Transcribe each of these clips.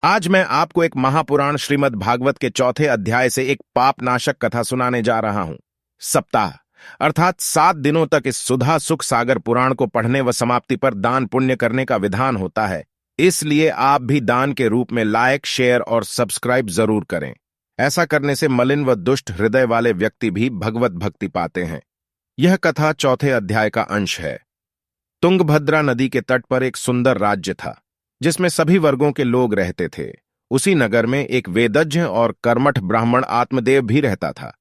आज मैं आपको एक महापुराण श्रीमद् भागवत के चौथे अध्याय से एक पापनाशक कथा सुनाने जा रहा हूं। सप्ताह अर्थात 7 दिनों तक इस सुधा सुख सागर पुराण को पढ़ने व समाप्ति पर दान पुण्य करने का विधान होता है। इसलिए आप भी दान के रूप में लाइक, शेयर और सब्सक्राइब जरूर करें। ऐसा करने से मलिन व दुष्ट हृदय वाले व्यक्ति भी भगवत भक्ति पाते हैं। यह कथा चौथे अध्याय का अंश है। तुंगभद्रा नदी के तट पर एक सुंदर राज्य था जिसमें सभी वर्गों के लोग रहते थे। उसी नगर में एक वेदज्ञ और कर्मठ ब्राह्मण आत्मदेव भी रहता था।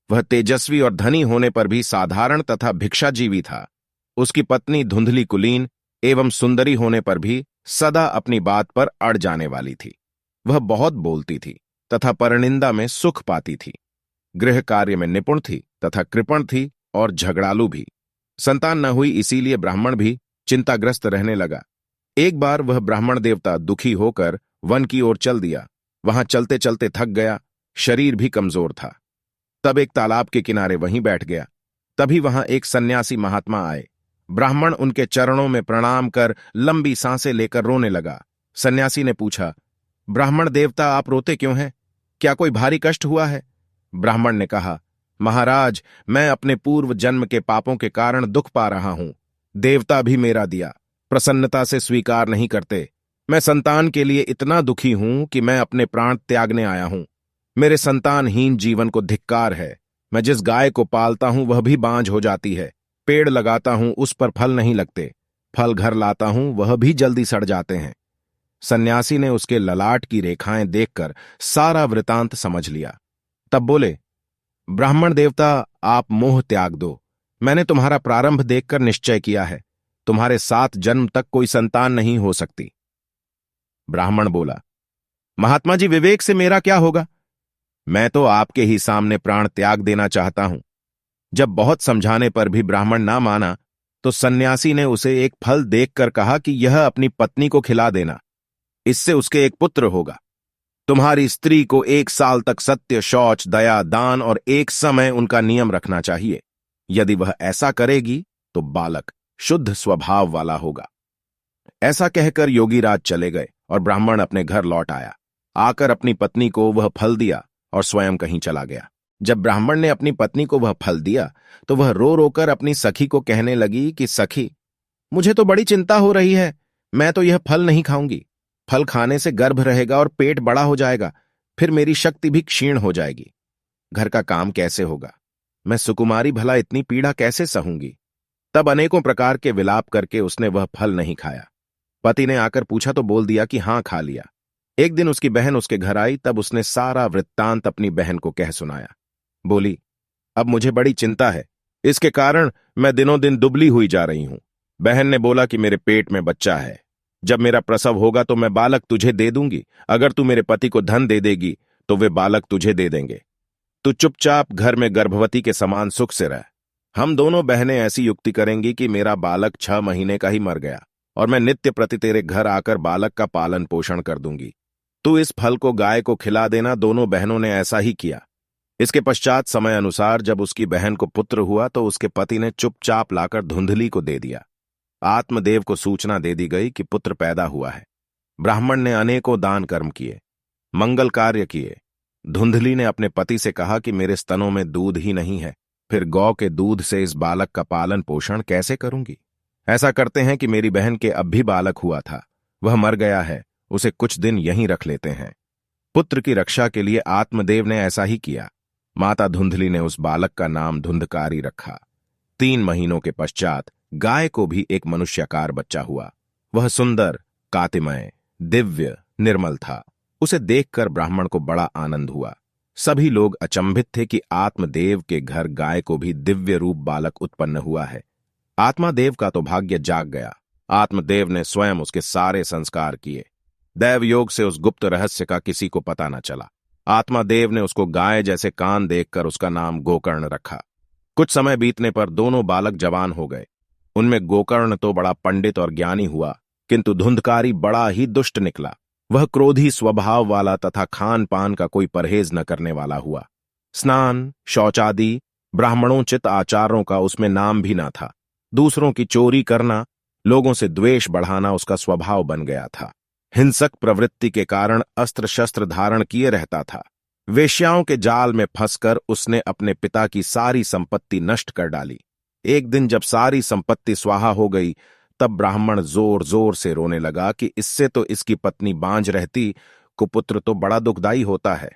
वह तेजस्वी और धनी होने पर भी साधारण तथा भिक्षाजीवी था। उसकी पत्नी धुंधली कुलीन एवं सुंदरी होने पर भी सदा अपनी बात पर अड़ जाने वाली थी। वह बहुत बोलती थी तथा परनिंदा में सुख पाती थी। गृह कार्य में निपुण थी तथा कृपण थी और झगड़ालू भी। संतान न हुई, इसीलिए ब्राह्मण भी चिंताग्रस्त रहने लगा। एक बार वह ब्राह्मण देवता दुखी होकर वन की ओर चल दिया। वहां चलते चलते थक गया, शरीर भी कमजोर था। तब एक तालाब के किनारे वहीं बैठ गया। तभी वहां एक सन्यासी महात्मा आए। ब्राह्मण उनके चरणों में प्रणाम कर लंबी सांसें लेकर रोने लगा। सन्यासी ने पूछा, ब्राह्मण देवता, आप रोते क्यों हैं? क्या कोई भारी कष्ट हुआ है? ब्राह्मण ने कहा, महाराज, मैं अपने पूर्व जन्म के पापों के कारण दुख पा रहा हूं। देवता भी मेरा दिया प्रसन्नता से स्वीकार नहीं करते। मैं संतान के लिए इतना दुखी हूं कि मैं अपने प्राण त्यागने आया हूं। मेरे संतानहीन जीवन को धिक्कार है। मैं जिस गाय को पालता हूं वह भी बांझ हो जाती है। पेड़ लगाता हूं, उस पर फल नहीं लगते। फल घर लाता हूं, वह भी जल्दी सड़ जाते हैं। सन्यासी ने उसके ललाट की रेखाएं देखकर सारा वृतांत समझ लिया। तब बोले, ब्राह्मण देवता, आप मोह त्याग दो। मैंने तुम्हारा प्रारंभ देखकर निश्चय किया है। तुम्हारे 7 जन्म तक कोई संतान नहीं हो सकती। ब्राह्मण बोला, महात्मा जी, विवेक से मेरा क्या होगा? मैं तो आपके ही सामने प्राण त्याग देना चाहता हूं। जब बहुत समझाने पर भी ब्राह्मण ना माना तो सन्यासी ने उसे एक फल देखकर कहा कि यह अपनी पत्नी को खिला देना, इससे उसके एक पुत्र होगा। तुम्हारी स्त्री को 1 साल तक सत्य, शौच, दया, दान और एक समय उनका नियम रखना चाहिए। यदि वह ऐसा करेगी तो बालक शुद्ध स्वभाव वाला होगा। ऐसा कहकर योगीराज चले गए और ब्राह्मण अपने घर लौट आया। आकर अपनी पत्नी को वह फल दिया और स्वयं कहीं चला गया। जब ब्राह्मण ने अपनी पत्नी को वह फल दिया तो वह रो रोकर अपनी सखी को कहने लगी कि सखी, मुझे तो बड़ी चिंता हो रही है। मैं तो यह फल नहीं खाऊंगी। फल खाने से गर्भ रहेगा और पेट बड़ा हो जाएगा। फिर मेरी शक्ति भी क्षीण हो जाएगी। घर का काम कैसे होगा? मैं सुकुमारी भला इतनी पीड़ा कैसे सहूंगी? तब अनेकों प्रकार के विलाप करके उसने वह फल नहीं खाया। पति ने आकर पूछा तो बोल दिया कि हां, खा लिया। एक दिन उसकी बहन उसके घर आई। तब उसने सारा वृत्तांत अपनी बहन को कह सुनाया। बोली, अब मुझे बड़ी चिंता है। इसके कारण मैं दिनों दिन दुबली हुई जा रही हूं। बहन ने बोला कि मेरे पेट में बच्चा है। जब मेरा प्रसव होगा तो मैं बालक तुझे दे दूंगी। अगर तू मेरे पति को धन दे देगी तो वे बालक तुझे दे देंगे। तू चुपचाप घर में गर्भवती के समान सुख से रह। हम दोनों बहनें ऐसी युक्ति करेंगी कि मेरा बालक 6 महीने का ही मर गया और मैं नित्य प्रति तेरे घर आकर बालक का पालन पोषण कर दूंगी। तू इस फल को गाय को खिला देना। दोनों बहनों ने ऐसा ही किया। इसके पश्चात समय अनुसार जब उसकी बहन को पुत्र हुआ तो उसके पति ने चुपचाप लाकर धुंधली को दे दिया। आत्मदेव को सूचना दे दी गई कि पुत्र पैदा हुआ है। ब्राह्मण ने अनेकों दान कर्म किए, मंगल कार्य किए। धुंधली ने अपने पति से कहा कि मेरे स्तनों में दूध ही नहीं है, फिर गौ के दूध से इस बालक का पालन पोषण कैसे करूंगी? ऐसा करते हैं कि मेरी बहन के अब भी बालक हुआ था, वह मर गया है, उसे कुछ दिन यहीं रख लेते हैं। पुत्र की रक्षा के लिए आत्मदेव ने ऐसा ही किया। माता धुंधली ने उस बालक का नाम धुंधकारी रखा। 3 महीनों के पश्चात गाय को भी एक मनुष्याकार बच्चा हुआ। वह सुंदर, कांतिमय, दिव्य, निर्मल था। उसे देखकर ब्राह्मण को बड़ा आनंद हुआ। सभी लोग अचंभित थे कि आत्मदेव के घर गाय को भी दिव्य रूप बालक उत्पन्न हुआ है। आत्मादेव का तो भाग्य जाग गया। आत्मदेव ने स्वयं उसके सारे संस्कार किए। दैव योग से उस गुप्त रहस्य का किसी को पता न चला। आत्मादेव ने उसको गाय जैसे कान देखकर उसका नाम गोकर्ण रखा। कुछ समय बीतने पर दोनों बालक जवान हो गए। उनमें गोकर्ण तो बड़ा पंडित और ज्ञानी हुआ, किंतु धुंधकारी बड़ा ही दुष्ट निकला। वह क्रोधी स्वभाव वाला तथा खान पान का कोई परहेज न करने वाला हुआ। स्नान, शौचादि, ब्राह्मणोचित आचारों का उसमें नाम भी न था। दूसरों की चोरी करना, लोगों से द्वेष बढ़ाना उसका स्वभाव बन गया था। हिंसक प्रवृत्ति के कारण अस्त्र शस्त्र धारण किए रहता था। वेश्याओं के जाल में फंसकर उसने अपने पिता की सारी संपत्ति नष्ट कर डाली। एक दिन जब सारी संपत्ति स्वाहा हो गई, तब ब्राह्मण जोर जोर से रोने लगा कि इससे तो इसकी पत्नी बांझ रहती, कुपुत्र तो बड़ा दुखदाई होता है।